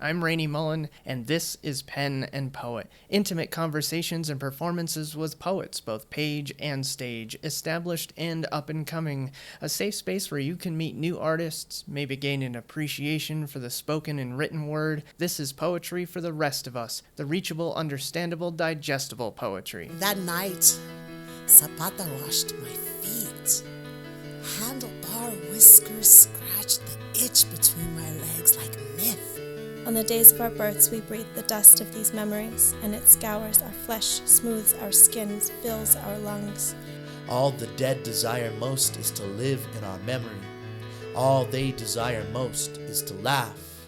I'm Rainey Mullen, and this is Pen and Poet. Intimate conversations and performances with poets, both page and stage, established and up and coming. A safe space where you can meet new artists, maybe gain an appreciation for the spoken and written word. This is poetry for the rest of us, the reachable, understandable, digestible poetry. That night, Zapata washed my feet. Handlebar whiskers scratched the itch between my legs like myth. On the days of our births, we breathe the dust of these memories, and it scours our flesh, smooths our skins, fills our lungs. All the dead desire most is to live in our memory. All they desire most is to laugh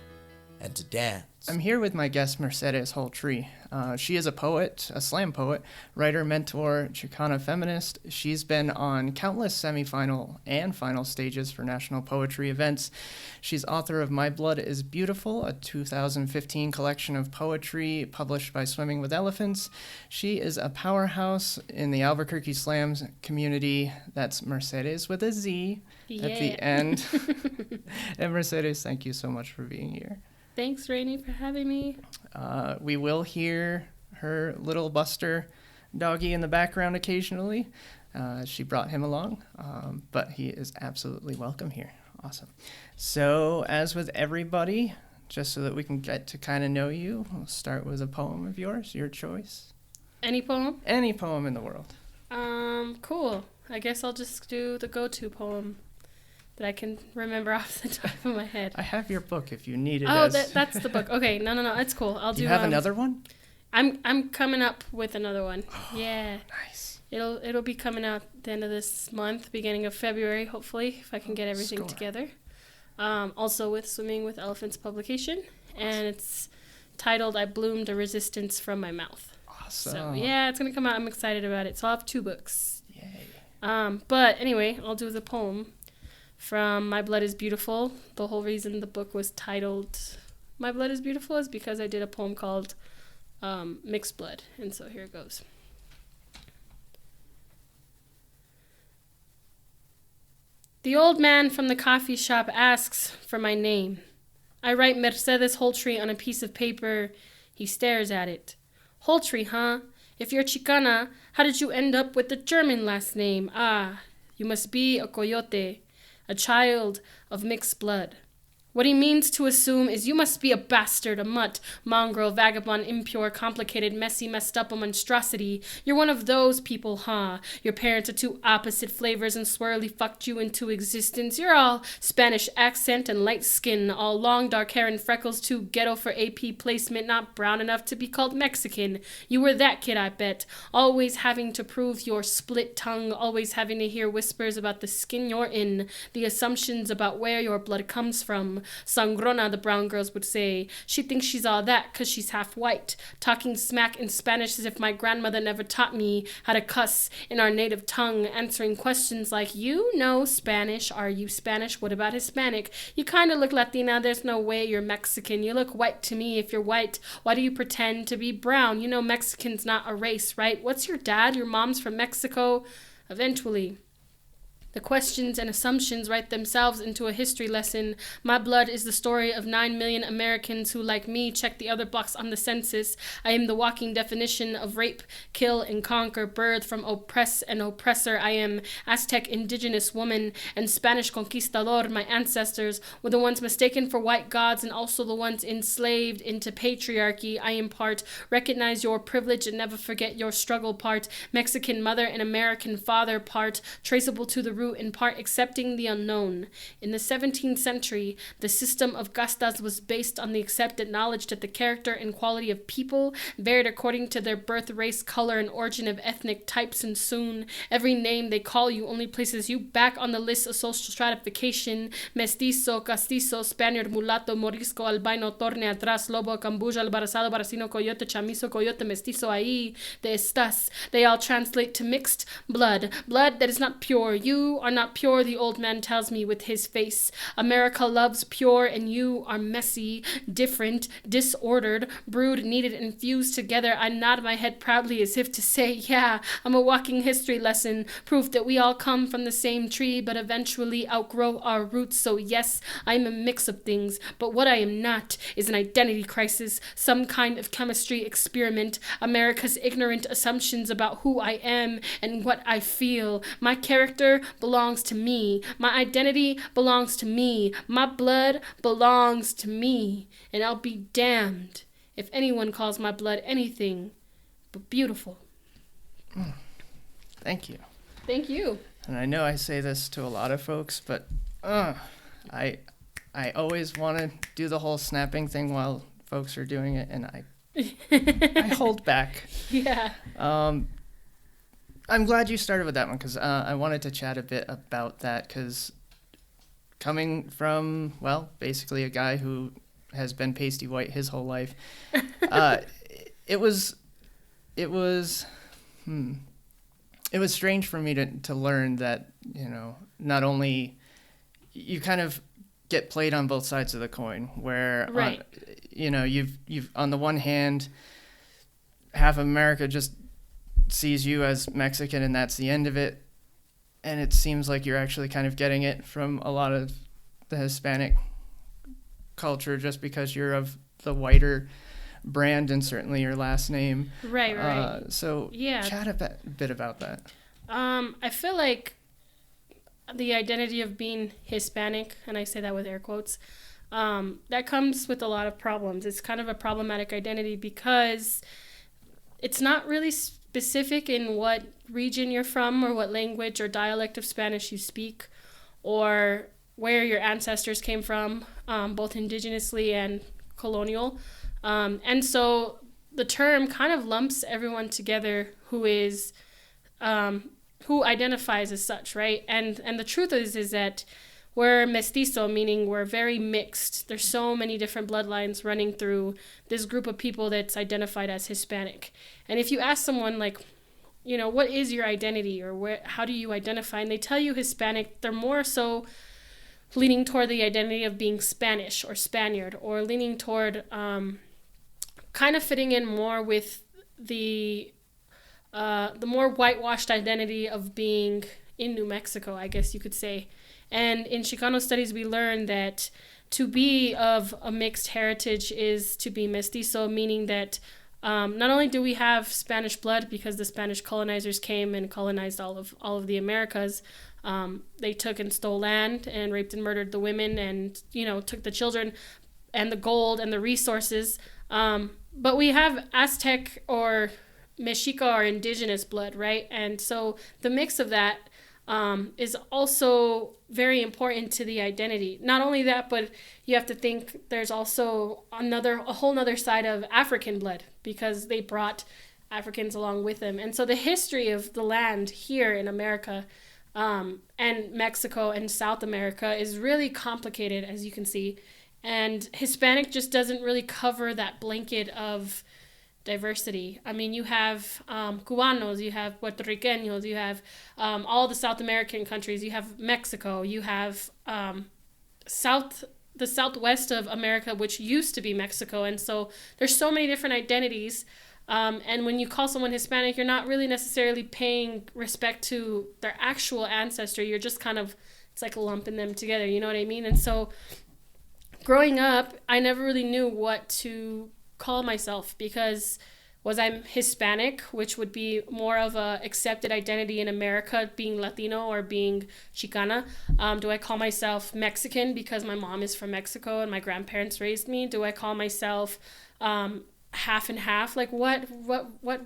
and to dance. I'm here with my guest, Mercedez Holtry. She is a poet, a slam poet, writer, mentor, Chicana feminist. She's been on countless semifinal and final stages for national poetry events. She's author of My Blood is Beautiful, a 2015 collection of poetry published by Swimming with Elephants. She is a powerhouse in the Albuquerque Slams community. That's Mercedes with a Z at the end. And Mercedes, thank you so much for being here. Thanks, Rainey, for having me. We will hear her little Buster doggy in the background occasionally. She brought him along, but he is absolutely welcome here. Awesome. So, as with everybody, just so that we can get to kind of know you, we'll start with a poem of yours, your choice. Any poem? Any poem in the world. Cool. I guess I'll just do the go-to poem that I can remember off the top of my head. I have your book if you need it. Oh, that's the book. Okay, no, it's cool. I'll do. Do you have another one? I'm coming up with another one. Oh, yeah. Nice. It'll be coming out the end of this month, beginning of February, hopefully, if I can get everything together. Also with Swimming with Elephants publication, and it's titled "I Bloomed a Resistance from My Mouth." Awesome. So yeah, it's gonna come out. I'm excited about it. So I'll have 2 books. Yay. But anyway, I'll do the poem from My Blood is Beautiful. The whole reason the book was titled My Blood is Beautiful is because I did a poem called Mixed Blood. And so here it goes. The old man from the coffee shop asks for my name. I write Mercedez Holtry on a piece of paper. He stares at it. Holtry, huh? If you're Chicana, how did you end up with the German last name? Ah, you must be a coyote. A child of mixed blood. What he means to assume is you must be a bastard, a mutt, mongrel, vagabond, impure, complicated, messy, messed up, a monstrosity. You're one of those people, huh? Your parents are 2 opposite flavors and swirly fucked you into existence. You're all Spanish accent and light skin, all long dark hair and freckles, too ghetto for AP placement, not brown enough to be called Mexican. You were that kid, I bet. Always having to prove your split tongue, always having to hear whispers about the skin you're in, the assumptions about where your blood comes from. Sangrona, the brown girls would say. She thinks she's all that 'cause she's half white, talking smack in Spanish as if my grandmother never taught me how to cuss in our native tongue, answering questions like, you know Spanish, are you Spanish, what about Hispanic? You kind of look Latina, there's no way you're Mexican, you look white to me. If you're white, why do you pretend to be brown? You know Mexican's not a race, right? What's your dad? Your mom's from Mexico? Eventually. The questions and assumptions write themselves into a history lesson. My blood is the story of 9 million Americans who, like me, check the other box on the census. I am the walking definition of rape, kill, and conquer, birth from oppress and oppressor. I am Aztec indigenous woman and Spanish conquistador. My ancestors were the ones mistaken for white gods and also the ones enslaved into patriarchy. I am part recognize your privilege and never forget your struggle part. Mexican mother and American father part, traceable to the root in part accepting the unknown. In the 17th century, the system of castas was based on the accepted knowledge that the character and quality of people varied according to their birth, race, color, and origin of ethnic types, and soon every name they call you only places you back on the list of social stratification. Mestizo, castizo, Spaniard, mulatto, morisco, albino, torne, atrás, lobo, cambuja, albarazado, baracino, coyote, chamizo, coyote, mestizo, ahí, de estas. They all translate to mixed blood. Blood that is not pure. You you are not pure, the old man tells me with his face. America loves pure, and you are messy, different, disordered, brewed, kneaded, and fused together. I nod my head proudly as if to say, yeah, I'm a walking history lesson, proof that we all come from the same tree, but eventually outgrow our roots. So yes, I'm a mix of things, but what I am not is an identity crisis, some kind of chemistry experiment, America's ignorant assumptions about who I am and what I feel. My character belongs to me. My identity belongs to me. My blood belongs to me. And I'll be damned if anyone calls my blood anything but beautiful. Thank you. Thank you. And I know I say this to a lot of folks, but I always want to do the whole snapping thing while folks are doing it, and I hold back. Yeah. I'm glad you started with that one, because I wanted to chat a bit about that, because coming from, well, basically a guy who has been pasty white his whole life, it was strange for me to learn that, you know, not only you kind of get played on both sides of the coin, where right. You've on the one hand, half of America just sees you as Mexican and that's the end of it, and it seems like you're actually kind of getting it from a lot of the Hispanic culture just because you're of the whiter brand and certainly your last name. Right. So yeah, chat a bit about that. I feel like the identity of being Hispanic, and I say that with air quotes, that comes with a lot of problems. It's kind of a problematic identity because it's not really specific in what region you're from or what language or dialect of Spanish you speak or where your ancestors came from, both indigenously and colonial. And so the term kind of lumps everyone together who is who identifies as such, right? And the truth is that we're mestizo, meaning we're very mixed. There's so many different bloodlines running through this group of people that's identified as Hispanic. And if you ask someone, like, you know, what is your identity or how do you identify? And they tell you Hispanic, they're more so leaning toward the identity of being Spanish or Spaniard, or leaning toward kind of fitting in more with the more whitewashed identity of being in New Mexico, I guess you could say. And in Chicano studies, we learn that to be of a mixed heritage is to be mestizo, meaning that not only do we have Spanish blood because the Spanish colonizers came and colonized all of the Americas, they took and stole land and raped and murdered the women and, you know, took the children and the gold and the resources. But we have Aztec or Mexica or indigenous blood, right? And so the mix of that is also very important to the identity. Not only that, but you have to think there's also a whole nother side of African blood because they brought Africans along with them. And so the history of the land here in America and Mexico and South America is really complicated, as you can see. And Hispanic just doesn't really cover that blanket of diversity. I mean, you have Cubanos, you have Puerto Ricanos, you have all the South American countries, you have Mexico, you have the southwest of America, which used to be Mexico. And so there's so many different identities. And when you call someone Hispanic, you're not really necessarily paying respect to their actual ancestor. You're just kind of, it's like lumping them together. You know what I mean? And so growing up, I never really knew what to call myself because was I Hispanic, which would be more of a accepted identity in America, being Latino or being Chicana? Do I call myself Mexican because my mom is from Mexico and my grandparents raised me? Do I call myself half and half? Like what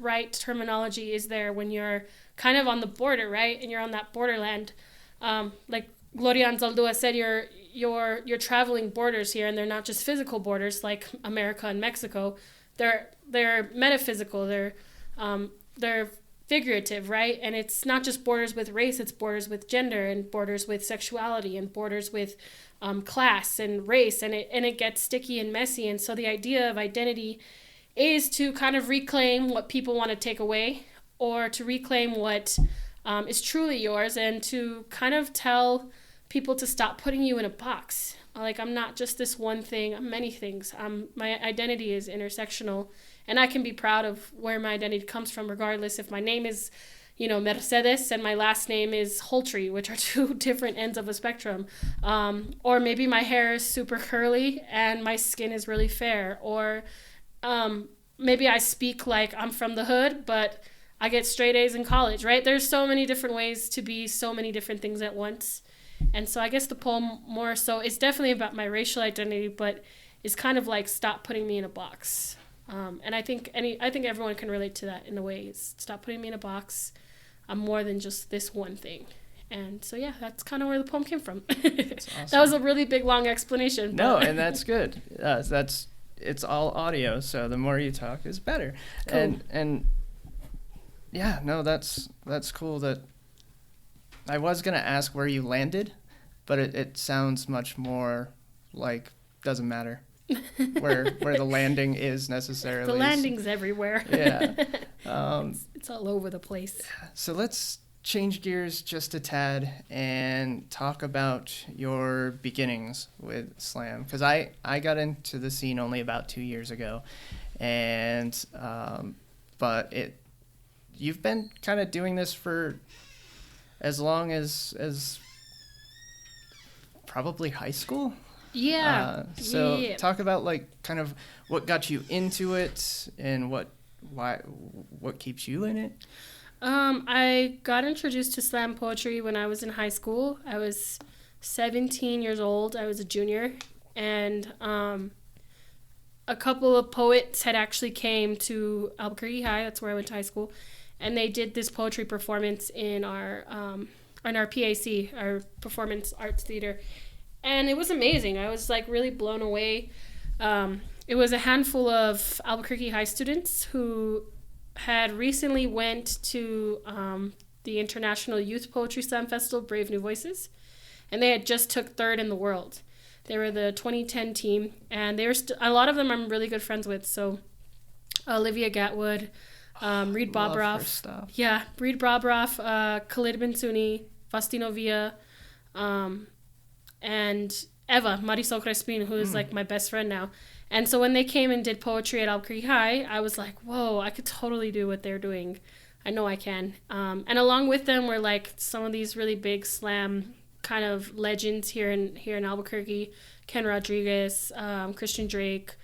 right terminology is there when you're kind of on the border, right? And you're on that borderland. Like Gloria Anzaldúa said, you're traveling borders here, and they're not just physical borders like America and Mexico. They're metaphysical. They're figurative, right? And it's not just borders with race; it's borders with gender, and borders with sexuality, and borders with class and race, and it gets sticky and messy. And so the idea of identity is to kind of reclaim what people want to take away, or to reclaim what is truly yours, and to kind of tell people to stop putting you in a box. Like, I'm not just this one thing, I'm many things. My identity is intersectional, and I can be proud of where my identity comes from, regardless if my name is, Mercedes and my last name is Holtry, which are two different ends of a spectrum. Or maybe my hair is super curly and my skin is really fair. Or maybe I speak like I'm from the hood, but I get straight A's in college, right? There's so many different ways to be so many different things at once. And so I guess the poem more so is definitely about my racial identity, but is kind of like, stop putting me in a box. And I think everyone can relate to that in a way. Stop putting me in a box. I'm more than just this one thing. And so, yeah, that's kind of where the poem came from. That's awesome. That was a really big, long explanation. No, and that's good. It's all audio, so the more you talk is better. Cool. And yeah, no, that's cool. That I was gonna ask where you landed, but it sounds much more like doesn't matter where the landing is necessarily. The landing's everywhere. Yeah. It's all over the place. So let's change gears just a tad and talk about your beginnings with slam, because I got into the scene only about 2 years ago, and but you've been kind of doing this for as long as probably high school. Yeah. Talk about like kind of what got you into it and what keeps you in it. I got introduced to slam poetry when I was in high school. I was 17 years old. I was a junior, and a couple of poets had actually came to Albuquerque High. That's where I went to high school, and they did this poetry performance in our PAC, our Performance Arts Theater, and it was amazing. I was like really blown away. It was a handful of Albuquerque High students who had recently went to the International Youth Poetry Slam Festival, Brave New Voices, and they had just took third in the world. They were the 2010 team, and they were a lot of them I'm really good friends with. So Olivia Gatwood, Reed Bobroff, Reed Bobroff, Khalid Bensuni, Faustino Villa, and Eva Marisol Crespin, who is like my best friend now. And so when they came and did poetry at Albuquerque High, I was like, whoa, I could totally do what they're doing. I know I can. And along with them were like some of these really big slam kind of legends here in Albuquerque. Ken Rodriguez, Christian Drake,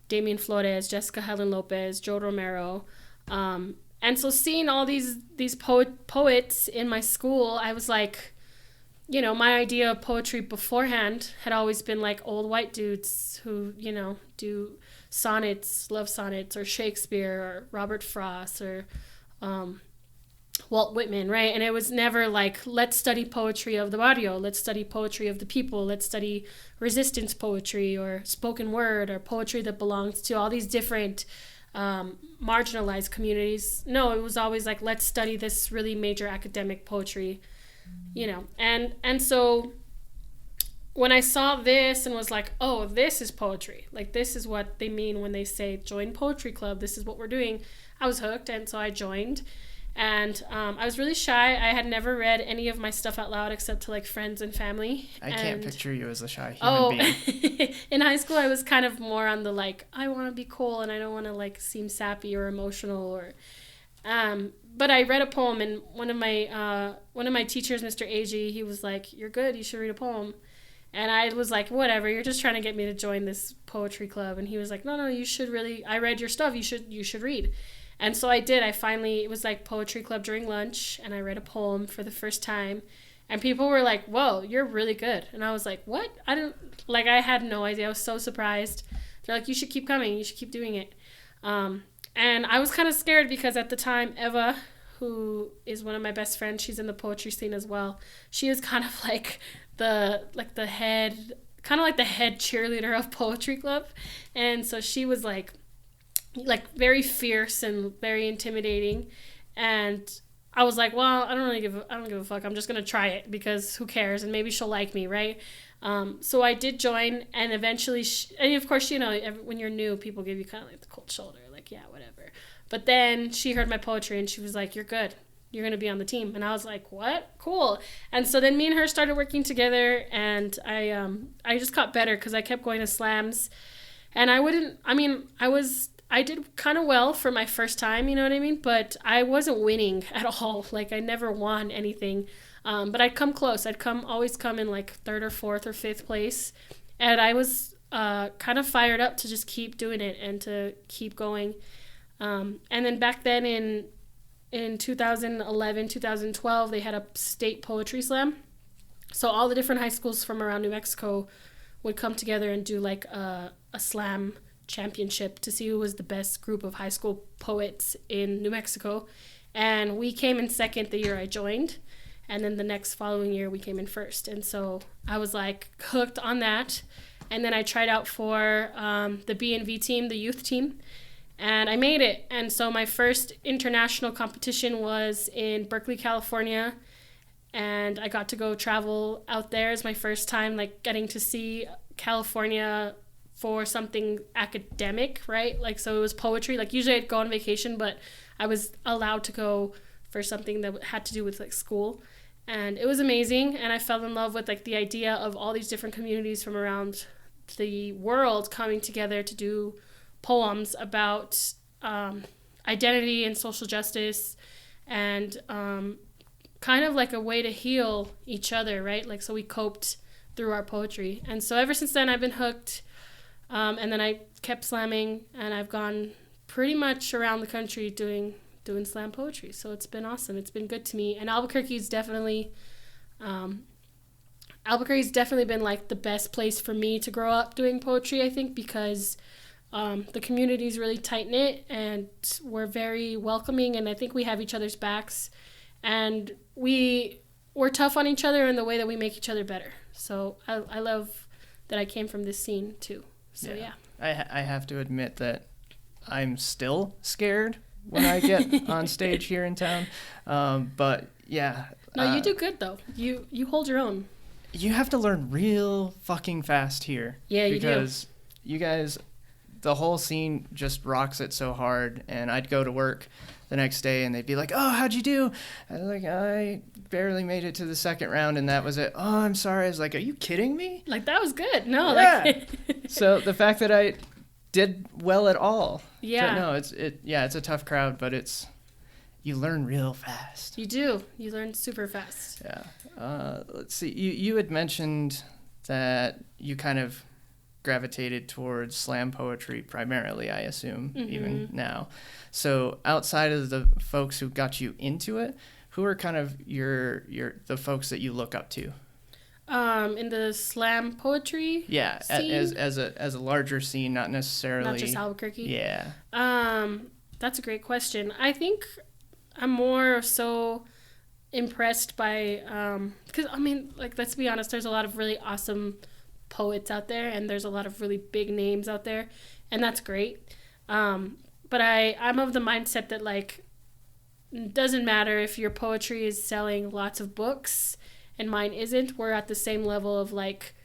Damian Flores, Jessica Helen Lopez, Joe Romero. And so seeing all these poets in my school, I was like, my idea of poetry beforehand had always been like old white dudes who, do sonnets, love sonnets, or Shakespeare, or Robert Frost, or Walt Whitman, right? And it was never like, let's study poetry of the barrio, let's study poetry of the people, let's study resistance poetry, or spoken word, or poetry that belongs to all these different marginalized communities. No, it was always like, let's study this really major academic poetry. And so when I saw this and was like, oh, this is poetry, like this is what they mean when they say join poetry club, this is what we're doing, I was hooked. And so I joined, and I was really shy. I had never read any of my stuff out loud except to like friends and family. I can't picture you as a shy human being. In high school I was kind of more on the like, I want to be cool and I don't want to like seem sappy or emotional, or but I read a poem, and one of my teachers, Mr. Agee, he was like, you're good, you should read a poem. And I was like, whatever, you're just trying to get me to join this poetry club. And he was like, no, you should really, I read your stuff, you should read. And so I did. It was like poetry club during lunch, and I read a poem for the first time, and people were like, whoa, you're really good. And I was like, what? I had no idea. I was so surprised. They're like, you should keep coming, you should keep doing it. And I was kind of scared because at the time, Eva, who is one of my best friends, she's in the poetry scene as well. She is kind of like the head cheerleader of poetry club. And so she was like very fierce and very intimidating. And I was like, well, I don't give a fuck. I'm just going to try it because who cares? And maybe she'll like me, right? So I did join, and eventually, and of course, when you're new, people give you kind of like the cold shoulder, like, yeah, whatever. But then she heard my poetry, and she was like, you're good. you're going to be on the team. And I was like, what? Cool. And so then me and her started working together, and I just got better because I kept going to slams. And I did kind of well for my first time, you know what I mean? But I wasn't winning at all. Like, I never won anything. But I'd come close. I'd always come in like third or fourth or fifth place. And I was kind of fired up to just keep doing it and to keep going. And then back then in 2011, 2012, they had a state poetry slam. So all the different high schools from around New Mexico would come together and do like a slam championship to see who was the best group of high school poets in New Mexico. And we came in second the year I joined. And then the next following year we came in first. And so I was like hooked on that. And then I tried out for the B&V team, the youth team. And I made it. And so my first international competition was in Berkeley, California. And I got to go travel out there. It's my first time like getting to see California for something academic, right? Like, so it was poetry. Like, usually I'd go on vacation, but I was allowed to go for something that had to do with like school. And it was amazing. And I fell in love with like the idea of all these different communities from around the world coming together to do poems about identity and social justice, and kind of like a way to heal each other, right? Like, so we coped through our poetry. And so ever since then I've been hooked. And then I kept slamming, and I've gone pretty much around the country doing slam poetry. So it's been awesome. It's been good to me. And Albuquerque's definitely been like the best place for me to grow up doing poetry, I think, because the community is really tight-knit, and we're very welcoming, and I think we have each other's backs, and we're tough on each other in the way that we make each other better. So I love that I came from this scene too. So yeah. I have to admit that I'm still scared when I get on stage here in town. But yeah. No, you do good though. You hold your own. You have to learn real fucking fast here. Yeah, you do. Because you guys, the whole scene just rocks it so hard. And I'd go to work the next day and they'd be like, oh, how'd you do? I was like, I barely made it to the second round and that was it. Oh, I'm sorry. I was like, are you kidding me? Like, that was good. No. Yeah. Like So the fact that I did well at all. Yeah. No, it's a tough crowd, but you learn real fast. You do. You learn super fast. Yeah. Let's see. You had mentioned that you kind of gravitated towards slam poetry primarily, I assume, even now. So outside of the folks who got you into it, who are kind of the folks that you look up to? In the slam poetry scene? as a larger scene, not necessarily not just Albuquerque. Yeah. That's a great question. I think I'm more so impressed by because I mean, like, let's be honest, there's a lot of really awesome poets out there, and there's a lot of really big names out there, and that's great. But I'm of the mindset that, like, it doesn't matter if your poetry is selling lots of books and mine isn't. We're at the same level of, like,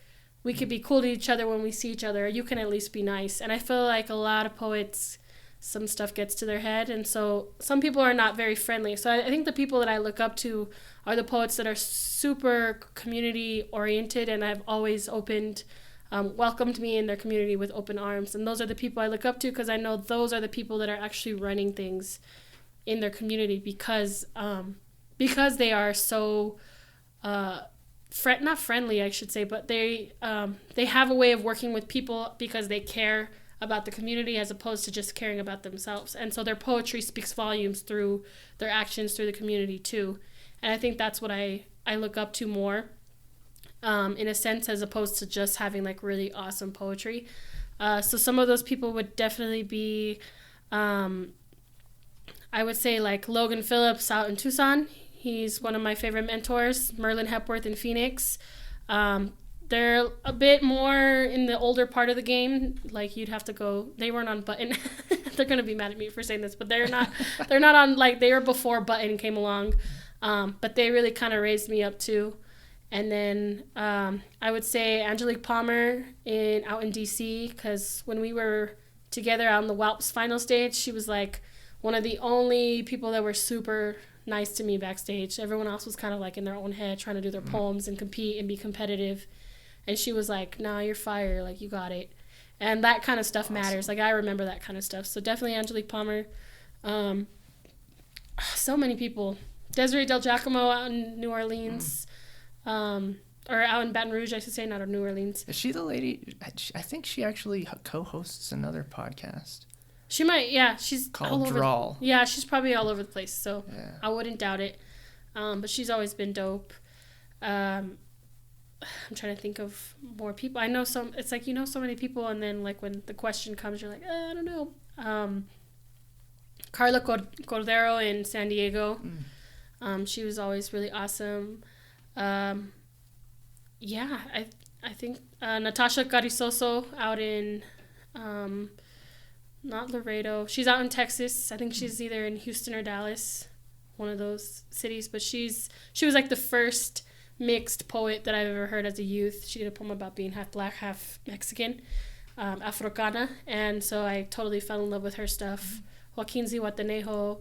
we could be cool to each other when we see each other. You can at least be nice. And I feel like a lot of poets, some stuff gets to their head, and so some people are not very friendly. So I think the people that I look up to are the poets that are super community oriented, and have always welcomed me in their community with open arms. And those are the people I look up to, because I know those are the people that are actually running things in their community, because they are so not friendly, I should say, but they have a way of working with people because they care about the community as opposed to just caring about themselves. And so their poetry speaks volumes through their actions through the community too. And I think that's what I look up to more, in a sense, as opposed to just having like really awesome poetry. So some of those people would definitely be, I would say, like Logan Phillips out in Tucson. He's one of my favorite mentors. Merlin Hepworth in Phoenix. They're a bit more in the older part of the game. Like, you'd have to go. They weren't on Button. They're gonna be mad at me for saying this, but they're not. They're not on, like, they were before Button came along. But they really kind of raised me up too. And then I would say Angelique Palmer out in DC, because when we were together on the WALP's final stage, she was like one of the only people that were super nice to me backstage. Everyone else was kind of like in their own head trying to do their poems and compete and be competitive. And she was like, nah, you're fire. Like, you got it. And that kind of stuff matters. Like, I remember that kind of stuff. So definitely Angelique Palmer. So many people. Desiree Del Giacomo out in New Orleans. Or out in Baton Rouge, I should say, not in New Orleans. Is she the lady? I think she actually co-hosts another podcast. She might, yeah. She's called all over. Drawl. Yeah, she's probably all over the place. So Yeah. I wouldn't doubt it. But she's always been dope. I'm trying to think of more people. I know some. It's like you know so many people, and then like when the question comes, you're like, I don't know. Carla Cordero in San Diego. She was always really awesome. Yeah, I think Natasha Carrizoso out in not Laredo. She's out in Texas. I think she's either in Houston or Dallas, one of those cities. But she was like the first mixed poet that I've ever heard as a youth. She did a poem about being half black, half Mexican, Africana, and so I totally fell in love with her stuff. Joaquin Zihuatanejo.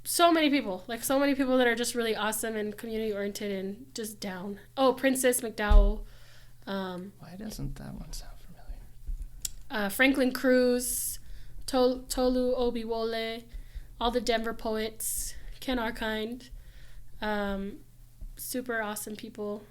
So many people that are just really awesome and community oriented and just down. Oh, Princess McDowell. Why doesn't that one sound familiar? Franklin Cruz, Tolu Obiwole, all the Denver poets, Ken Arkind. Super awesome people.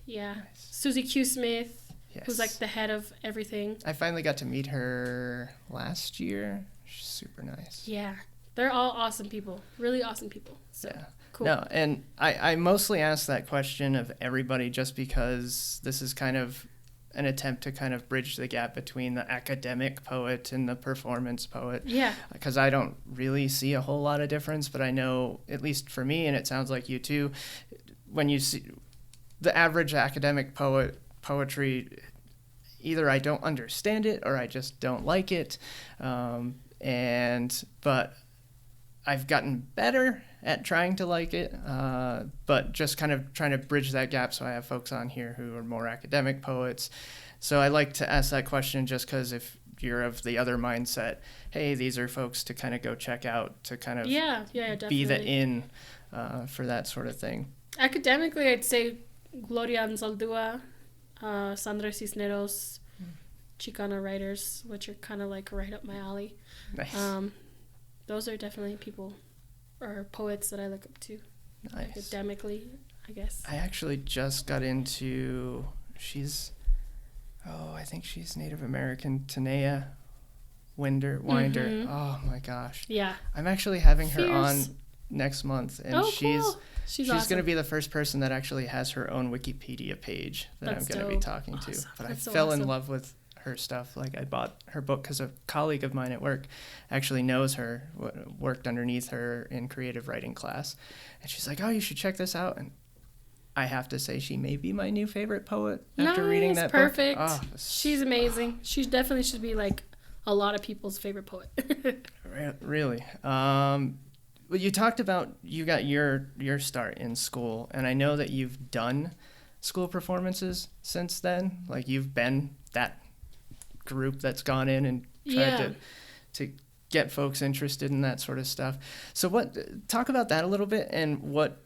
Yeah. Nice. Susie Q. Smith, Yes. who's like the head of everything. I finally got to meet her last year. She's super nice. Yeah. They're all awesome people. Really awesome people. So, Yeah. cool. No, and I mostly asked that question of everybody just because this is kind of an attempt to kind of bridge the gap between the academic poet and the performance poet. Yeah. Because I don't really see a whole lot of difference, but I know, at least for me, and it sounds like you too, when you see the average academic poetry, either I don't understand it or I just don't like it. But I've gotten better at trying to like it, but just kind of trying to bridge that gap so I have folks on here who are more academic poets. So I like to ask that question just because if you're of the other mindset, hey, these are folks to kind of go check out, to kind of definitely. be the in for that sort of thing. Academically, I'd say Gloria Anzaldúa, Sandra Cisneros, Chicana writers, which are kind of like right up my alley. Nice. Those are definitely people or poets that I look up to. Nice. Academically, I guess. I actually just got into, I think she's Native American, Tanea Winder. Mhm. Oh my gosh. Yeah. I'm actually having her on Fierce. next month, and Oh, she's cool. She's awesome. going to be the first person that actually has her own Wikipedia page that That's I'm going to be dope. talking to. Awesome. But That's I so fell in awesome. love with her stuff. Like, I bought her book because a colleague of mine at work actually knows her, worked underneath her in creative writing class, and she's like, oh, you should check this out. And I have to say, she may be my new favorite poet after reading that perfect. book. She's amazing. She definitely should be like a lot of people's favorite poet. Really. Well, you talked about you got your start in school, and I know that you've done school performances since then. Like, you've been that group that's gone in and tried to get folks interested in that sort of stuff. So talk about that a little bit, and what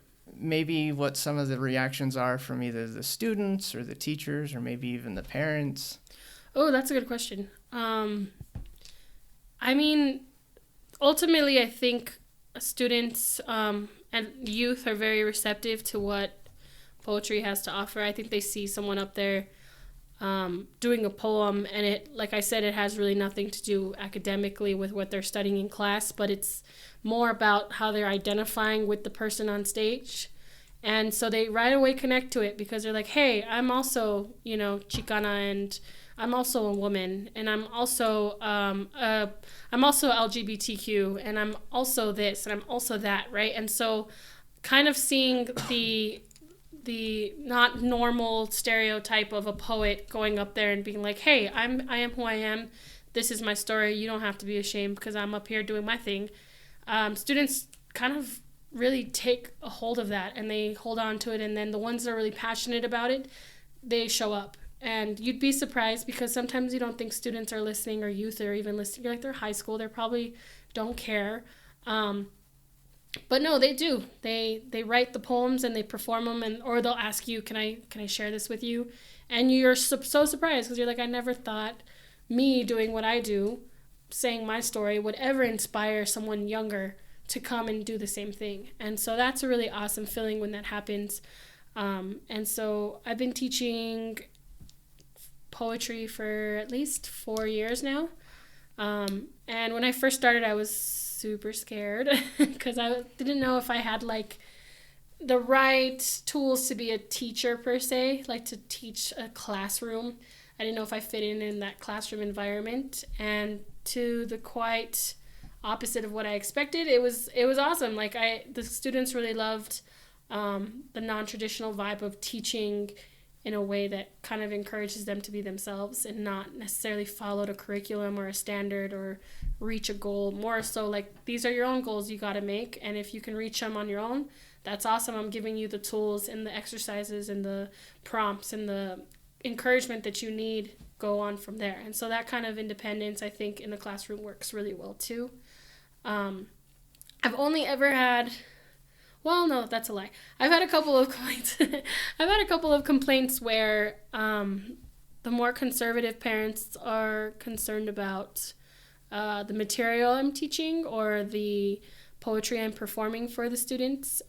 some of the reactions are from either the students or the teachers or maybe even the parents. Oh, that's a good question. I mean, ultimately, I think students and youth are very receptive to what poetry has to offer. I think they see someone up there doing a poem, and it, like I said, it has really nothing to do academically with what they're studying in class, but it's more about how they're identifying with the person on stage. And so they right away connect to it because they're like, hey, I'm also, Chicana, and I'm also a woman, and I'm also LGBTQ, and I'm also this, and I'm also that, right? And so kind of seeing the not normal stereotype of a poet going up there and being like, hey, I am who I am. This is my story. You don't have to be ashamed because I'm up here doing my thing. Students kind of really take a hold of that, and they hold on to it. And then the ones that are really passionate about it, they show up. And you'd be surprised because sometimes you don't think students are listening, or youth are even listening. You're like, they're high school. They probably don't care. But no, they do. They write the poems and they perform them, or they'll ask you, can I share this with you? And you're so surprised because you're like, I never thought me doing what I do, saying my story, would ever inspire someone younger to come and do the same thing. And so that's a really awesome feeling when that happens. And so I've been teaching poetry for at least 4 years now. And when I first started, I was super scared because I didn't know if I had like the right tools to be a teacher per se, like to teach a classroom. I didn't know if I fit in that classroom environment, and to the quite opposite of what I expected, it was awesome. Like the students really loved the non-traditional vibe of teaching in a way that kind of encourages them to be themselves and not necessarily follow a curriculum or a standard or reach a goal. More so like, these are your own goals you got to make, and if you can reach them on your own, that's awesome. I'm giving you the tools and the exercises and the prompts and the encouragement that you need. Go on from there. And so that kind of independence, I think, in the classroom works really well too. I've only ever had, well, no, that's a lie. I've had a couple of complaints. I've had a couple of complaints where the more conservative parents are concerned about the material I'm teaching or the poetry I'm performing for the students,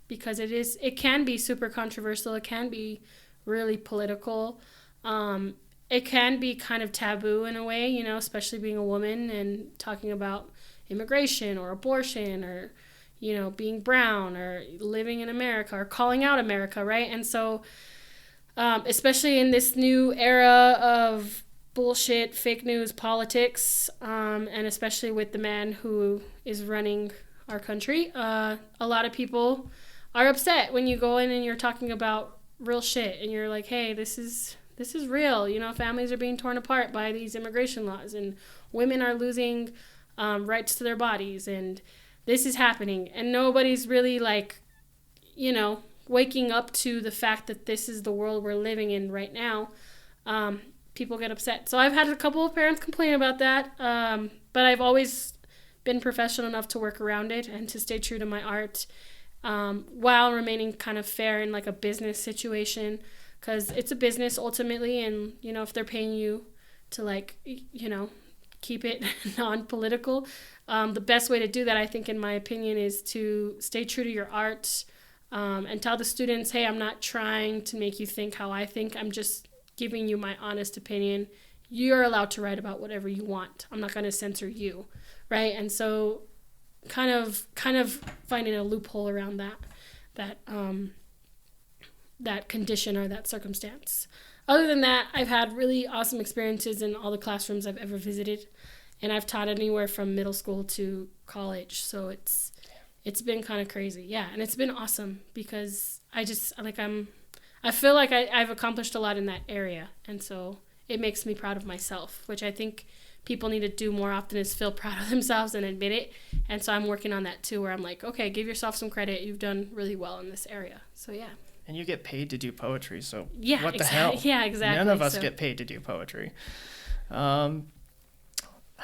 because it can be super controversial. It can be really political. It can be kind of taboo in a way, you know, especially being a woman and talking about immigration or abortion or, you know, being brown or living in America or calling out America, right? And so, especially in this new era of bullshit, fake news, politics, and especially with the man who is running our country, a lot of people are upset when you go in and you're talking about real shit and you're like, hey, this is real. You know, families are being torn apart by these immigration laws and women are losing rights to their bodies, and this is happening, and nobody's really like, you know, waking up to the fact that this is the world we're living in right now. People get upset. So I've had a couple of parents complain about that, but I've always been professional enough to work around it and to stay true to my art, while remaining kind of fair in like a business situation, because it's a business ultimately, and, you know, if they're paying you to, like, you know, keep it non-political, the best way to do that, I think, in my opinion, is to stay true to your art, and tell the students, hey, I'm not trying to make you think how I think. I'm just giving you my honest opinion. You're allowed to write about whatever you want. I'm not going to censor you, right? And so kind of finding a loophole around that condition or that circumstance. Other than that, I've had really awesome experiences in all the classrooms I've ever visited, and I've taught anywhere from middle school to college. So it's been kind of crazy. Yeah, and it's been awesome because I feel like I've accomplished a lot in that area, and so it makes me proud of myself, which I think people need to do more often, is feel proud of themselves and admit it. And so I'm working on that too, where I'm like, okay, give yourself some credit. You've done really well in this area. So yeah. And you get paid to do poetry, so yeah, what the hell? Yeah, exactly. None of us get paid to do poetry. How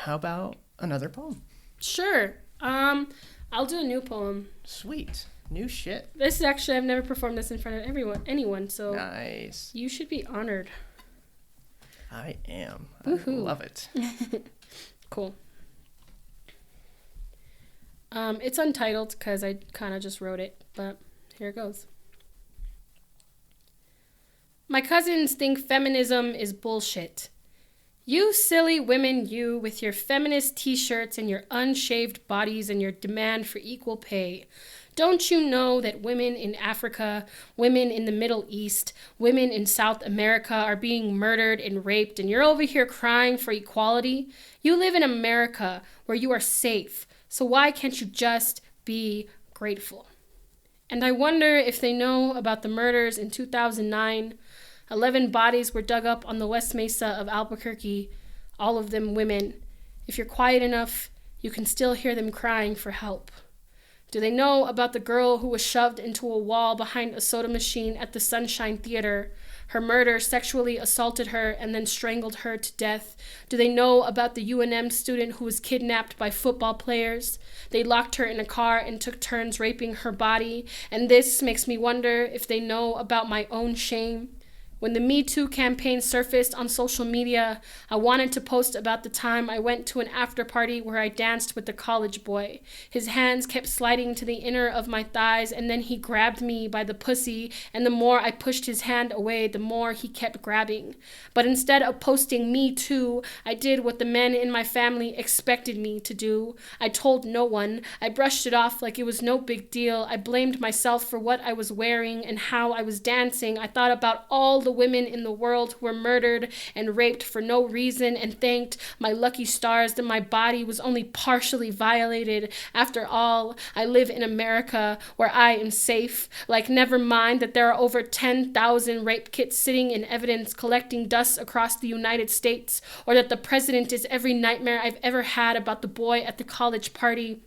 about another poem? Sure. I'll do a new poem. Sweet. New shit. This is actually, I've never performed this in front of anyone, so nice. You should be honored. I am. Woohoo. I love it. Cool. It's untitled because I kind of just wrote it, but here it goes. My cousins think feminism is bullshit. You silly women, you, with your feminist t-shirts and your unshaved bodies and your demand for equal pay. Don't you know that women in Africa, women in the Middle East, women in South America are being murdered and raped, and you're over here crying for equality? You live in America where you are safe, so why can't you just be grateful? And I wonder if they know about the murders in 2009. 11 bodies were dug up on the West Mesa of Albuquerque, all of them women. If you're quiet enough, you can still hear them crying for help. Do they know about the girl who was shoved into a wall behind a soda machine at the Sunshine Theater? Her murder sexually assaulted her and then strangled her to death. Do they know about the UNM student who was kidnapped by football players? They locked her in a car and took turns raping her body. And this makes me wonder if they know about my own shame. When the Me Too campaign surfaced on social media, I wanted to post about the time I went to an after party where I danced with the college boy. His hands kept sliding to the inner of my thighs, and then he grabbed me by the pussy, and the more I pushed his hand away, the more he kept grabbing. But instead of posting Me Too, I did what the men in my family expected me to do. I told no one. I brushed it off like it was no big deal. I blamed myself for what I was wearing and how I was dancing. I thought about all the women in the world who were murdered and raped for no reason and thanked my lucky stars that my body was only partially violated. After all, I live in America where I am safe. Like, never mind that there are over 10,000 rape kits sitting in evidence collecting dust across the United States, or that the president is every nightmare I've ever had about the boy at the college party.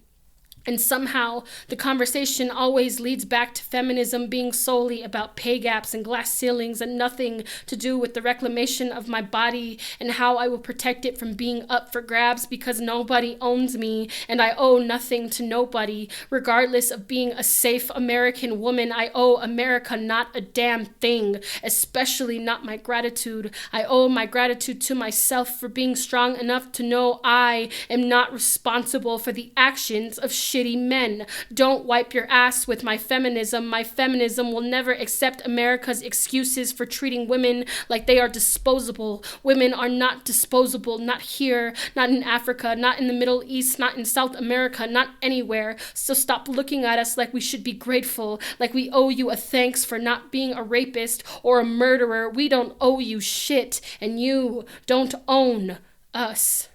And somehow, the conversation always leads back to feminism being solely about pay gaps and glass ceilings and nothing to do with the reclamation of my body and how I will protect it from being up for grabs because nobody owns me and I owe nothing to nobody. Regardless of being a safe American woman, I owe America not a damn thing, especially not my gratitude. I owe my gratitude to myself for being strong enough to know I am not responsible for the actions of shitty men. Don't wipe your ass with my feminism. My feminism will never accept America's excuses for treating women like they are disposable. Women are not disposable, not here, not in Africa, not in the Middle East, not in South America, not anywhere. So stop looking at us like we should be grateful, like we owe you a thanks for not being a rapist or a murderer. We don't owe you shit, and you don't own us.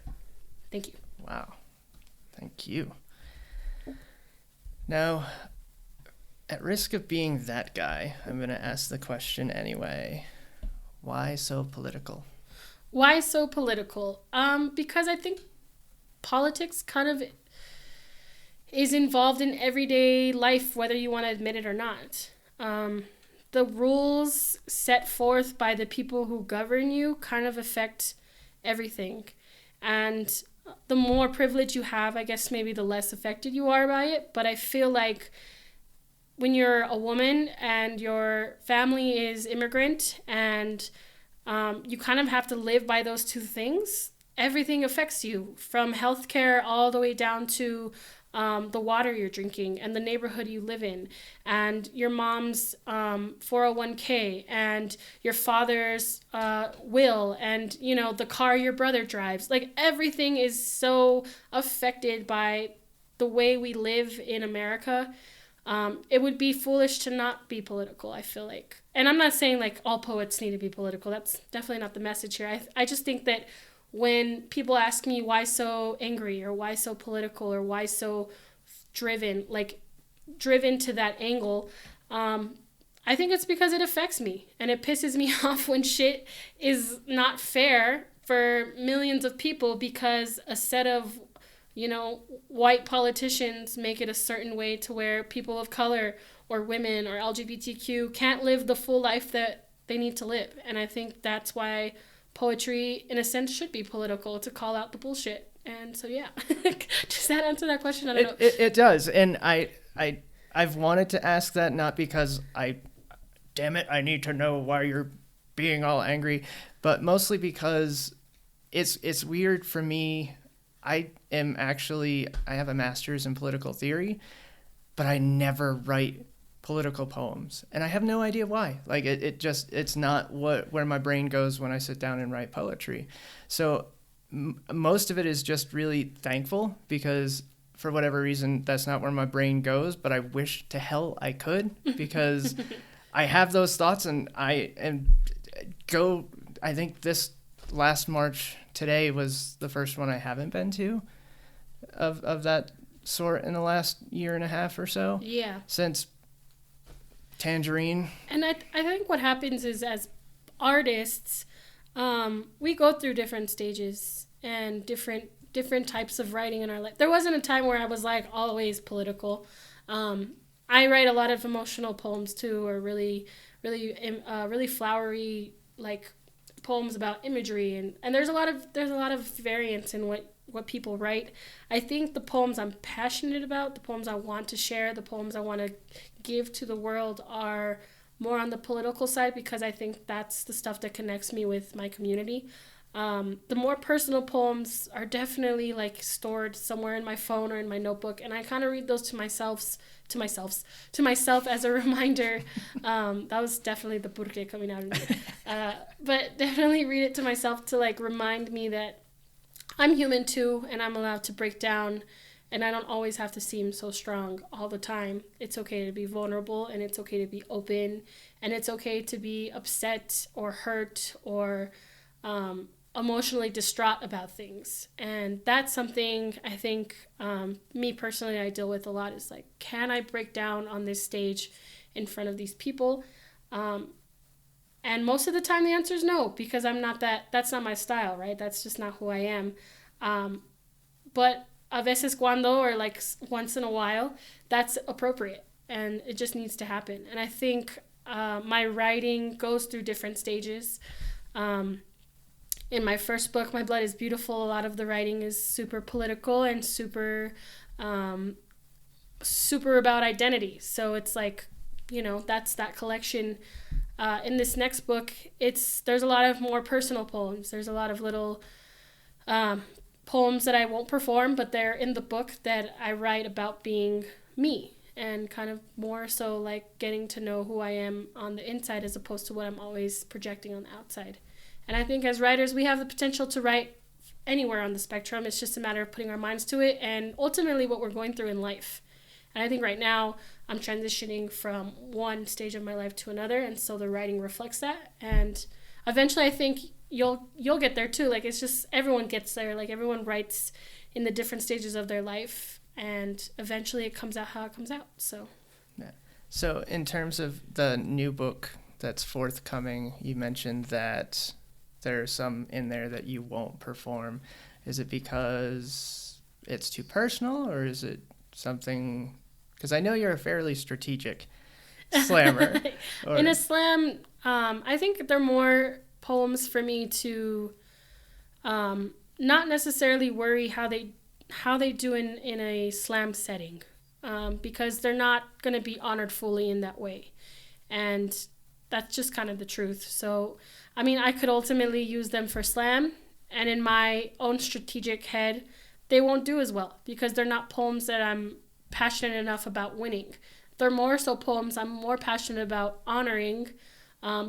Thank you. Wow. Thank you. Now, at risk of being that guy, I'm going to ask the question anyway. Why so political? Why so political? Because I think politics kind of is involved in everyday life, whether you want to admit it or not. The rules set forth by the people who govern you kind of affect everything. And the more privilege you have, I guess maybe the less affected you are by it. But I feel like when you're a woman and your family is immigrant and you kind of have to live by those two things, everything affects you, from healthcare all the way down to the water you're drinking and the neighborhood you live in and your mom's 401k and your father's will and, you know, the car your brother drives. Like, everything is so affected by the way we live in America. It would be foolish to not be political, I feel like. And I'm not saying like all poets need to be political. That's definitely not the message here. I just think that when people ask me why so angry or why so political or why so driven to that angle, I think it's because it affects me and it pisses me off when shit is not fair for millions of people because a set of, you know, white politicians make it a certain way to where people of color or women or LGBTQ can't live the full life that they need to live. And I think that's why poetry, in a sense, should be political, to call out the bullshit. And so, yeah. Does that answer that question? I don't know. It does. And I've wanted to ask that, not because damn it, I need to know why you're being all angry, but mostly because it's weird for me. I have a master's in political theory, but I never write political poems, and I have no idea why. Like, it's not where my brain goes when I sit down and write poetry. So most of it is just really thankful, because for whatever reason that's not where my brain goes, but I wish to hell I could, because I have those thoughts, and I think this last march today was the first one I haven't been to of that sort in the last year and a half or so. Yeah. Since Tangerine. And I think what happens is, as artists, we go through different stages and different types of writing in our life. There wasn't a time where I was like always political. I write a lot of emotional poems too, or really flowery, like poems about imagery, and there's a lot of variance in what people write. I think the poems I'm passionate about, the poems I want to share, the poems I want to give to the world are more on the political side, because I think that's the stuff that connects me with my community. The more personal poems are definitely like stored somewhere in my phone or in my notebook, and I kind of read those to myself as a reminder. That was definitely the purke coming out of me. But definitely read it to myself to like remind me that I'm human too, and I'm allowed to break down, and I don't always have to seem so strong all the time. It's okay to be vulnerable, and it's okay to be open, and it's okay to be upset or hurt or emotionally distraught about things. And that's something I think me personally I deal with a lot, is like, can I break down on this stage in front of these people? And most of the time the answer is no, because that's not my style, right? That's just not who I am. But a veces cuando, or like once in a while, that's appropriate, and it just needs to happen. And I think my writing goes through different stages. In my first book, My Blood is Beautiful, a lot of the writing is super political and super about identity. So it's like, that's that collection. In this next book, there's a lot of more personal poems. There's a lot of little poems that I won't perform, but they're in the book that I write about being me, and kind of more so like getting to know who I am on the inside, as opposed to what I'm always projecting on the outside. And I think as writers, we have the potential to write anywhere on the spectrum. It's just a matter of putting our minds to it, and ultimately what we're going through in life. And I think right now I'm transitioning from one stage of my life to another, and so the writing reflects that. And eventually I think you'll get there too. Like, it's just everyone gets there. Like, everyone writes in the different stages of their life, and eventually it comes out how it comes out. So yeah. So in terms of the new book that's forthcoming, you mentioned that there are some in there that you won't perform. Is it because it's too personal, or is it something, because I know you're a fairly strategic slammer. In a slam, I think they're more poems for me to not necessarily worry how they do in a slam setting, because they're not going to be honored fully in that way. And that's just kind of the truth. So, I mean, I could ultimately use them for slam, and in my own strategic head, they won't do as well, because they're not poems that I'm passionate enough about winning. They're more so poems I'm more passionate about honoring,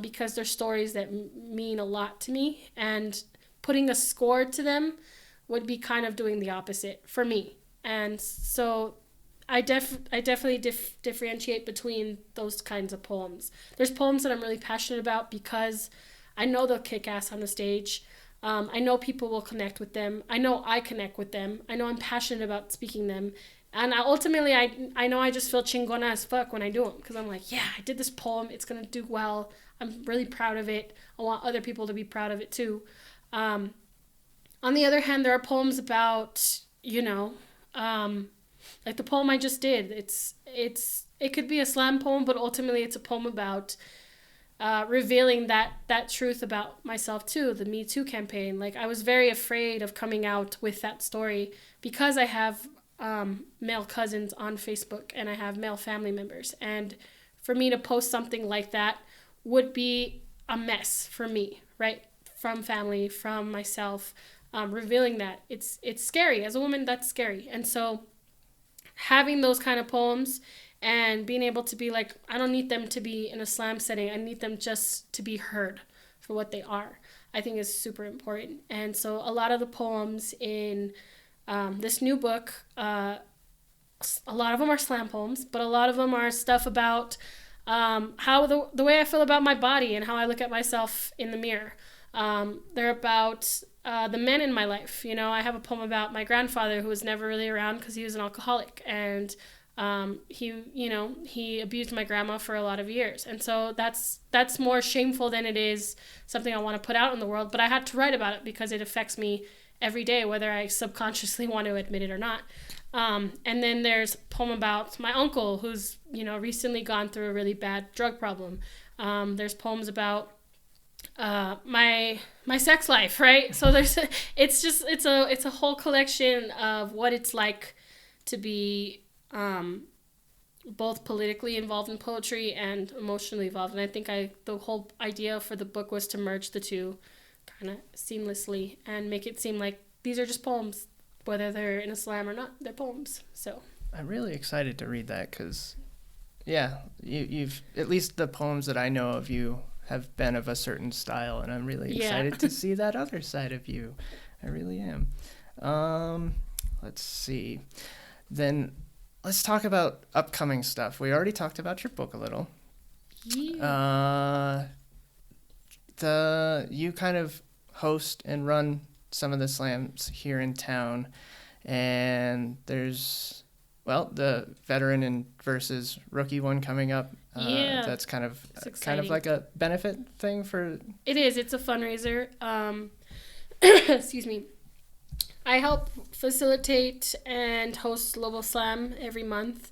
because they're stories that mean a lot to me, and putting a score to them would be kind of doing the opposite for me. And so I definitely differentiate between those kinds of poems. There's poems that I'm really passionate about because I know they'll kick ass on the stage. I know people will connect with them. I know I connect with them. I know I'm passionate about speaking them. And ultimately, I know I just feel chingona as fuck when I do them, because I'm like, yeah, I did this poem. It's going to do well. I'm really proud of it. I want other people to be proud of it too. On the other hand, there are poems about, like the poem I just did. It could be a slam poem, but ultimately it's a poem about revealing that truth about myself too, the Me Too campaign. Like, I was very afraid of coming out with that story because I have male cousins on Facebook and I have male family members. And for me to post something like that would be a mess for me, right? From family, from myself, revealing that. It's scary. As a woman, that's scary. And so having those kind of poems and being able to be like, I don't need them to be in a slam setting. I need them just to be heard for what they are, I think is super important. And so a lot of the poems in this new book, a lot of them are slam poems, but a lot of them are stuff about how the way I feel about my body and how I look at myself in the mirror. They're about the men in my life. I have a poem about my grandfather who was never really around because he was an alcoholic, and he abused my grandma for a lot of years. And so that's more shameful than it is something I want to put out in the world, but I had to write about it because it affects me every day, whether I subconsciously want to admit it or not. And then there's a poem about my uncle who's, recently gone through a really bad drug problem. There's poems about my sex life, right? So it's a whole collection of what it's like to be both politically involved in poetry and emotionally involved. And I think the whole idea for the book was to merge the two kind of seamlessly and make it seem like these are just poems, whether they're in a slam or not, they're poems. So I'm really excited to read that because, yeah, you've at least the poems that I know of you have been of a certain style, and I'm really excited to see that other side of you. I really am. Let's see. Then let's talk about upcoming stuff. We already talked about your book a little. Yeah. You kind of host and run some of the slams here in town, and there's the veteran and versus rookie one coming up. That's kind of like a benefit thing for. It is. It's a fundraiser. Excuse me. I help facilitate and host Lobo Slam every month.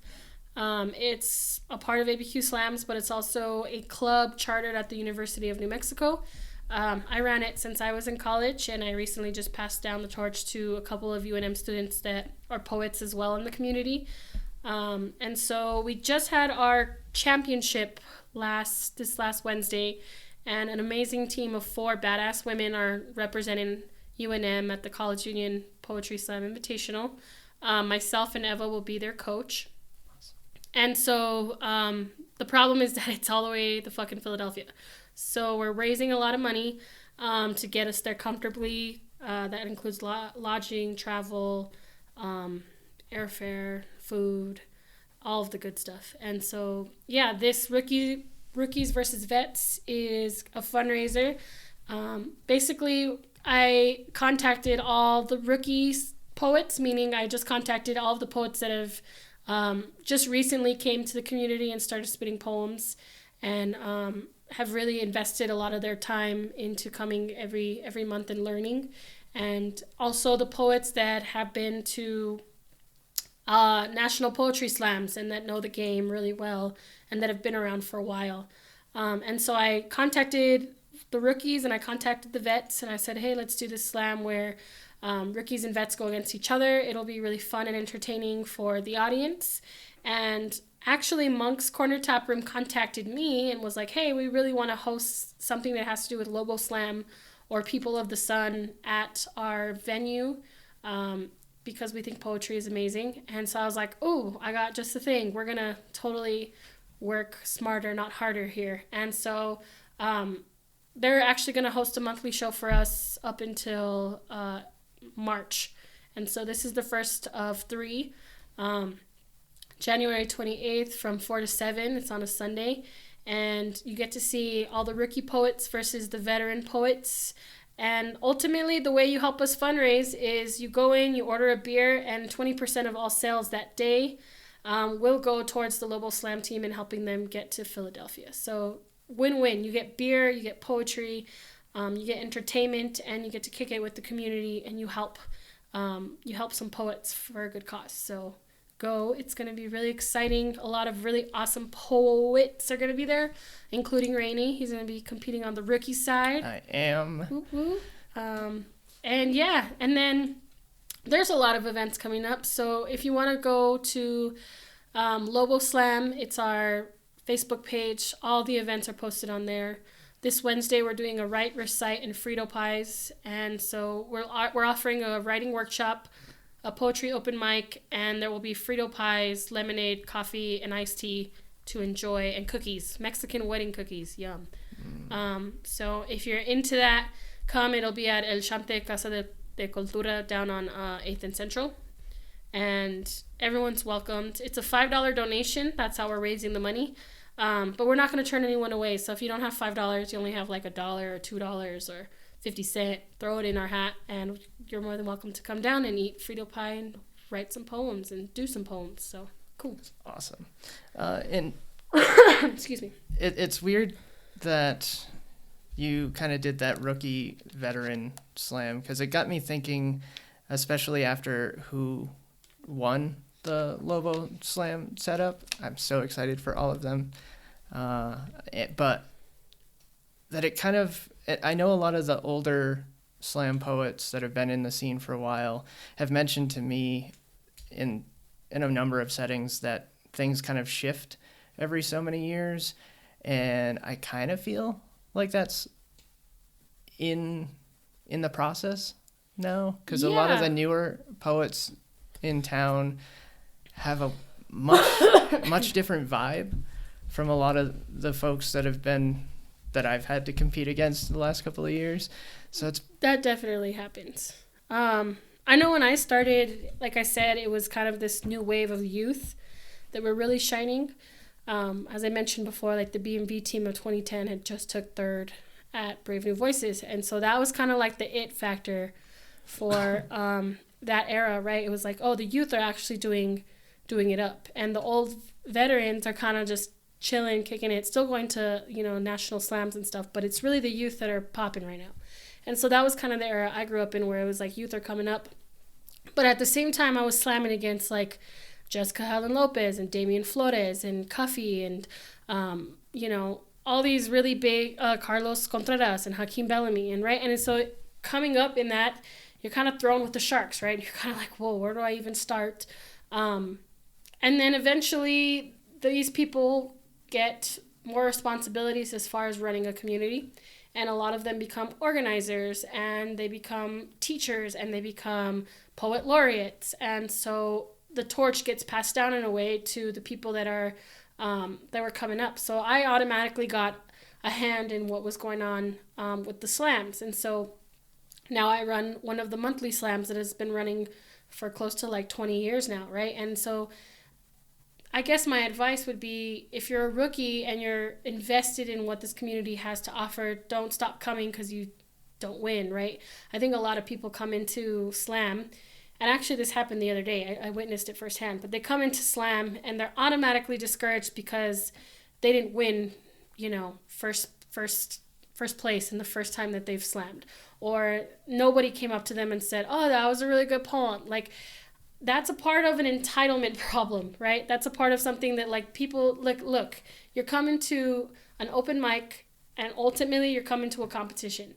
It's a part of ABQ Slams, but it's also a club chartered at the University of New Mexico. I ran it since I was in college, and I recently just passed down the torch to a couple of UNM students that are poets as well in the community. And so we just had our championship this last Wednesday, and an amazing team of 4 badass women are representing UNM at the College Union Poetry Slam Invitational. Myself and Eva will be their coach. And so the problem is that it's all the way to fucking Philadelphia. So we're raising a lot of money to get us there comfortably. That includes lodging, travel, airfare, food, all of the good stuff. And so, this Rookies versus Vets is a fundraiser. Basically, I contacted all the rookies poets, meaning I just contacted all of the poets that have just recently came to the community and started spitting poems, and have really invested a lot of their time into coming every month and learning. And also the poets that have been to national poetry slams and that know the game really well and that have been around for a while. And so I contacted the rookies and I contacted the vets, and I said, hey, let's do this slam where rookies and vets go against each other. It'll be really fun and entertaining for the audience. And actually, Monk's Corner Tap Room contacted me and was like, hey, we really want to host something that has to do with Lobo Slam or People of the Sun at our venue because we think poetry is amazing. And so I was like, oh, I got just the thing. We're going to totally work smarter, not harder here. And so they're actually going to host a monthly show for us up until March. And so this is the first of 3. January 28th from 4 to 7. It's on a Sunday. And you get to see all the rookie poets versus the veteran poets. And ultimately, the way you help us fundraise is you go in, you order a beer, and 20% of all sales that day will go towards the Lobo Slam team and helping them get to Philadelphia. So win-win. You get beer, you get poetry, you get entertainment, and you get to kick it with the community, and you help some poets for a good cause. So go. It's going to be really exciting. A lot of really awesome poets are going to be there, including Rainey. He's going to be competing on the rookie side. I am. Woo-woo. And then there's a lot of events coming up. So if you want to go to Lobo Slam, it's our Facebook page. All the events are posted on there. This Wednesday, we're doing a write, recite, and Frito pies. And so we're offering a writing workshop, a poetry open mic, and there will be Frito pies, lemonade, coffee, and iced tea to enjoy, and cookies, Mexican wedding cookies, yum. So if you're into that, come. It'll be at El Chante Casa de Cultura down on 8th and Central, and everyone's welcomed. It's a $5 donation. That's how we're raising the money, but we're not going to turn anyone away. So if you don't have $5, you only have like $1 or $2 or 50 cents, throw it in our hat, and you're more than welcome to come down and eat Frito pie and write some poems and do some poems. So cool. Awesome. And excuse me. It's weird that you kind of did that rookie veteran slam, because it got me thinking, especially after who won the Lobo Slam setup. I'm so excited for all of them. But that it kind of, I know a lot of the older slam poets that have been in the scene for a while have mentioned to me in a number of settings that things kind of shift every so many years. And I kind of feel like that's in the process now, because a lot of the newer poets in town have a much different vibe from a lot of the folks that I've had to compete against the last couple of years. So that definitely happens. I know when I started, like I said, it was kind of this new wave of youth that were really shining. As I mentioned before, like the B&B team of 2010 had just took third at Brave New Voices. And so that was kind of like the it factor for that era, right? It was like, oh, the youth are actually doing it up. And the old veterans are kind of just chilling, kicking it, still going to, national slams and stuff. But it's really the youth that are popping right now. And so that was kind of the era I grew up in, where it was like youth are coming up. But at the same time, I was slamming against like Jessica Helen Lopez and Damian Flores and Cuffy and, all these really big Carlos Contreras and Hakeem Bellamy. And so coming up in that, you're kind of thrown with the sharks, right? You're kind of like, whoa, where do I even start? And then eventually these people get more responsibilities as far as running a community. And a lot of them become organizers, and they become teachers, and they become poet laureates. And so the torch gets passed down in a way to the people that were coming up. So I automatically got a hand in what was going on with the slams. And so now I run one of the monthly slams that has been running for close to like 20 years now, right? And so I guess my advice would be, if you're a rookie and you're invested in what this community has to offer, don't stop coming because you don't win, right? I think a lot of people come into slam, and actually this happened the other day. I witnessed it firsthand, but they come into slam and they're automatically discouraged because they didn't win, first place in the first time that they've slammed, or nobody came up to them and said, oh, that was a really good poem. Like, that's a part of an entitlement problem, right? That's a part of something that, like, people, like, look, you're coming to an open mic, and ultimately you're coming to a competition.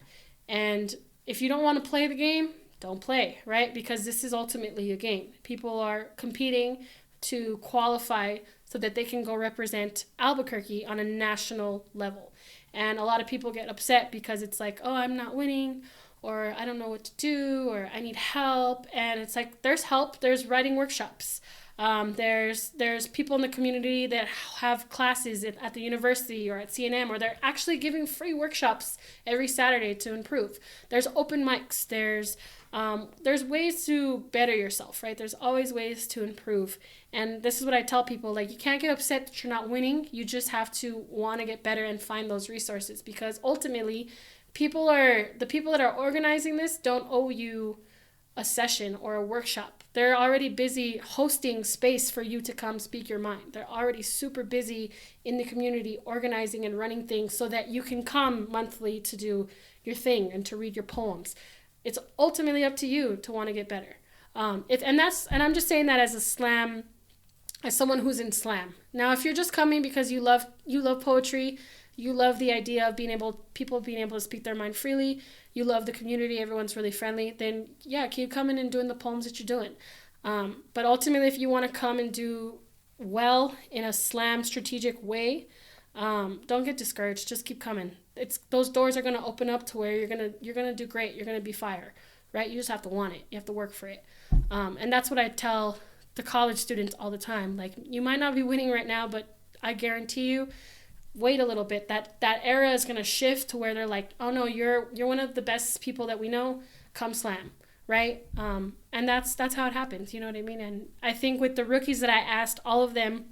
And if you don't want to play the game, don't play, right? Because this is ultimately a game. People are competing to qualify so that they can go represent Albuquerque on a national level. And a lot of people get upset because it's like, oh, I'm not winning, or I don't know what to do, or I need help. And it's like, there's help. There's writing workshops. There's people in the community that have classes at the university or at CNM, or they're actually giving free workshops every Saturday to improve. There's open mics. There's ways to better yourself, right? There's always ways to improve. And this is what I tell people, like, you can't get upset that you're not winning. You just have to want to get better and find those resources, because ultimately the people that are organizing this don't owe you a session or a workshop. They're already busy hosting space for you to come speak your mind. They're already super busy in the community organizing and running things so that you can come monthly to do your thing and to read your poems. It's ultimately up to you to want to get better. And I'm just saying that as someone who's in slam. Now, if you're just coming because you love poetry, you love the idea of people being able to speak their mind freely, you love the community, everyone's really friendly, then yeah, keep coming and doing the poems that you're doing. But ultimately, if you want to come and do well in a slam strategic way, don't get discouraged. Just keep coming. Those doors are going to open up to where you're gonna do great. You're gonna be fire, right? You just have to want it. You have to work for it. And that's what I tell the college students all the time. Like, you might not be winning right now, but I guarantee you, wait a little bit. That era is gonna shift to where they're like, oh no, you're one of the best people that we know. Come slam, right? And that's how it happens. You know what I mean? And I think with the rookies that I asked, all of them,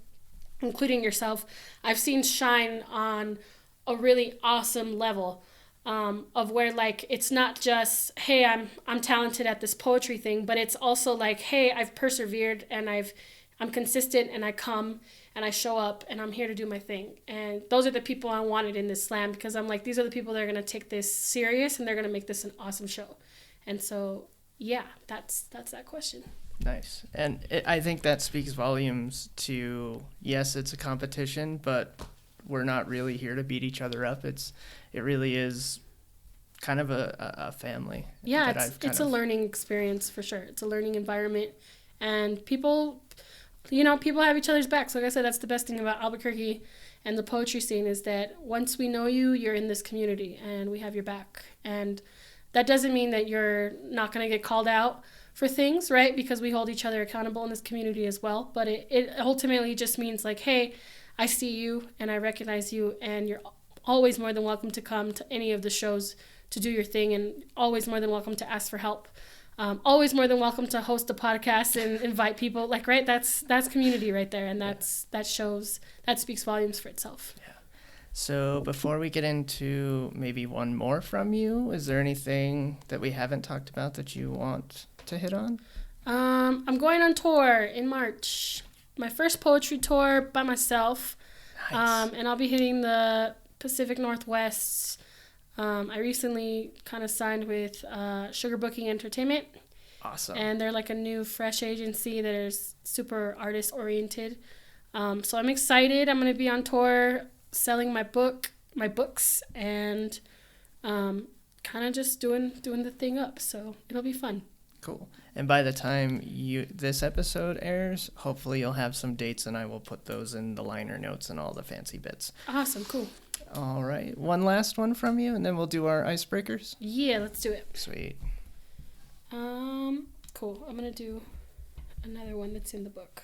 including yourself, I've seen shine on a really awesome level, of where, like, it's not just, hey, I'm talented at this poetry thing, but it's also like, hey, I've persevered and I've I'm consistent and I come and I show up and I'm here to do my thing. And those are the people I wanted in this slam, because I'm like, these are the people that are going to take this serious and they're going to make this an awesome show. And so, yeah, that's that question. Nice. And I think that speaks volumes to, yes, it's a competition, but we're not really here to beat each other up. It really is kind of a family. Yeah, it's a learning experience for sure. It's a learning environment. And people have each other's backs. Like I said, that's the best thing about Albuquerque and the poetry scene, is that once we know you, you're in this community and we have your back. And that doesn't mean that you're not going to get called out for things, right? Because we hold each other accountable in this community as well. But it ultimately just means like, hey, I see you and I recognize you, and you're always more than welcome to come to any of the shows to do your thing, and always more than welcome to ask for help. Always more than welcome to host a podcast and invite people. Like, right, that's community right there, and that speaks volumes for itself. Yeah. So before we get into maybe one more from you, is there anything that we haven't talked about that you want to hit on? I'm going on tour in March. My first poetry tour by myself. Nice. And I'll be hitting the Pacific Northwest. I recently kind of signed with Sugar Booking Entertainment. Awesome. And they're like a new, fresh agency that is super artist-oriented. So I'm excited. I'm going to be on tour selling my books, and kind of just doing the thing up. So it'll be fun. Cool. And by the time this episode airs, hopefully you'll have some dates, and I will put those in the liner notes and all the fancy bits. Awesome. Cool. All right. One last one from you, and then we'll do our icebreakers. Yeah, let's do it. Sweet. Cool. I'm going to do another one that's in the book.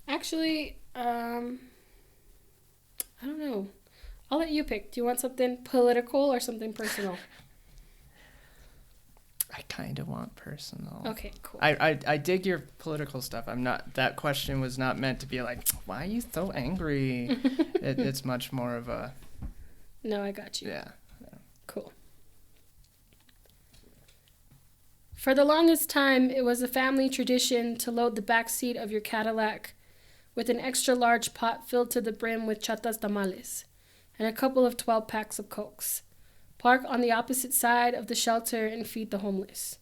Actually, I don't know. I'll let you pick. Do you want something political or something personal? I kind of want personal. Okay, cool. I dig your political stuff. That question was not meant to be like, why are you so angry? It's much more of a... No, I got you. Yeah. Cool. For the longest time, it was a family tradition to load the back seat of your Cadillac with an extra large pot filled to the brim with chatas tamales and a couple of 12-packs of Cokes. Park on the opposite side of the shelter and feed the homeless.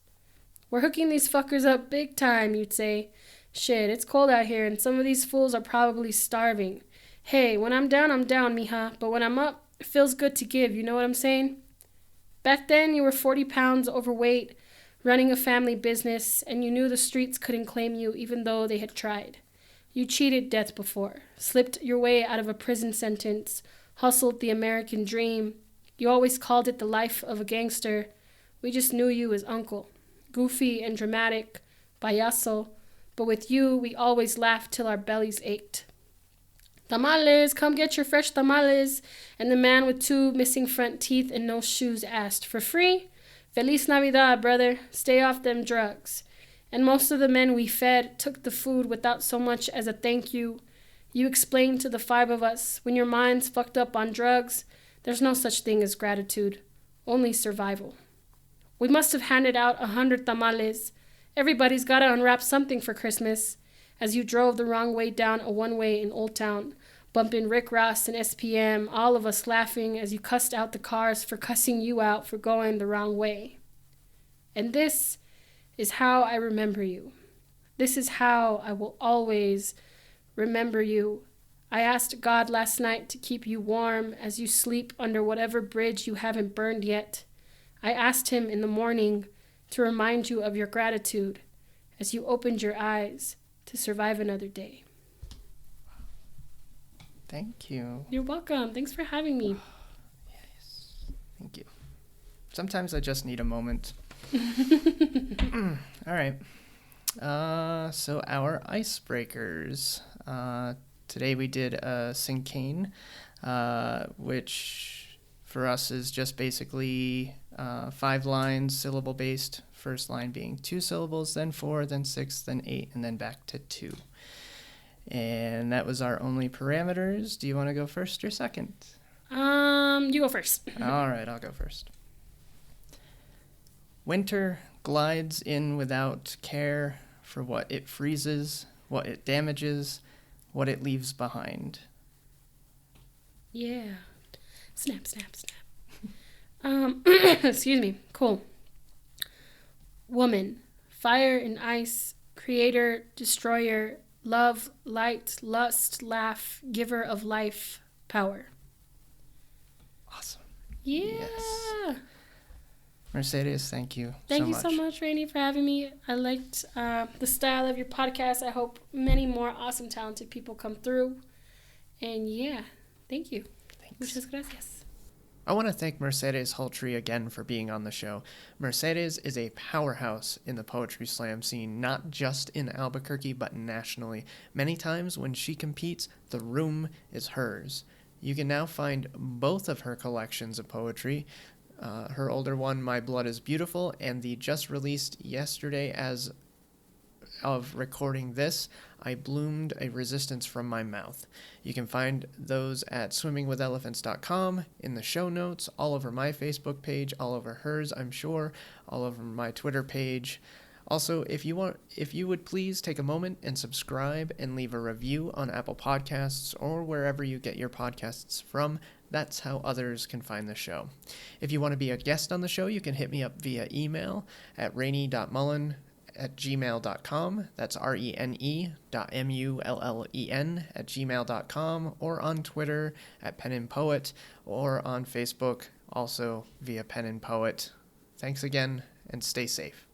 We're hooking these fuckers up big time, you'd say. Shit, it's cold out here and some of these fools are probably starving. Hey, when I'm down, mija, but when I'm up, it feels good to give, you know what I'm saying? Back then, you were 40 pounds overweight, running a family business, and you knew the streets couldn't claim you even though they had tried. You cheated death before, slipped your way out of a prison sentence, hustled the American dream. You always called it the life of a gangster. We just knew you as uncle. Goofy and dramatic, payaso, but with you, we always laughed till our bellies ached. Tamales, come get your fresh tamales. And the man with 2 missing front teeth and no shoes asked, for free? Feliz Navidad, brother. Stay off them drugs. And most of the men we fed took the food without so much as a thank you. You explained to the 5 of us, when your mind's fucked up on drugs, there's no such thing as gratitude, only survival. We must have handed out 100 tamales. Everybody's got to unwrap something for Christmas. As you drove the wrong way down a one-way in Old Town, bumping Rick Ross and SPM, all of us laughing as you cussed out the cars for cussing you out for going the wrong way. And this is how I remember you. This is how I will always remember you. I asked God last night to keep you warm as you sleep under whatever bridge you haven't burned yet. I asked him in the morning to remind you of your gratitude as you opened your eyes to survive another day. Thank you. You're welcome. Thanks for having me. Yes. Thank you. Sometimes I just need a moment. All right. So our icebreakers. Today we did a cinquain, which for us is just basically 5 lines, syllable-based. First line being 2 syllables, then 4, then 6, then 8, and then back to 2. And that was our only parameters. Do you want to go first or second? You go first. All right, I'll go first. Winter glides in without care for what it freezes, what it damages, what it leaves behind. Yeah. Snap, snap, snap. Excuse me. Cool. Woman, fire and ice, creator, destroyer, love, light, lust, laugh, giver of life, power. Awesome. Yeah. Yes. Mercedes, thank you Thank you so much, Rainey, for having me. I liked the style of your podcast. I hope many more awesome, talented people come through. And yeah, thank you. Thanks. Muchas gracias. I want to thank Mercedes Holtry again for being on the show. Mercedes is a powerhouse in the poetry slam scene, not just in Albuquerque, but nationally. Many times when she competes, the room is hers. You can now find both of her collections of poetry, her older one, My Blood is Beautiful, and the just released yesterday as of recording this, I Bloomed a Resistance from My Mouth. You can find those at swimmingwithelephants.com, in the show notes, all over my Facebook page, all over hers, I'm sure, all over my Twitter page. Also, if you would please take a moment and subscribe and leave a review on Apple Podcasts or wherever you get your podcasts from. That's how others can find the show. If you want to be a guest on the show, you can hit me up via email at rainy.mullen@gmail.com. That's rene.mullen@gmail.com, or on Twitter at Pen and Poet, or on Facebook also via Pen and Poet. Thanks again, and stay safe.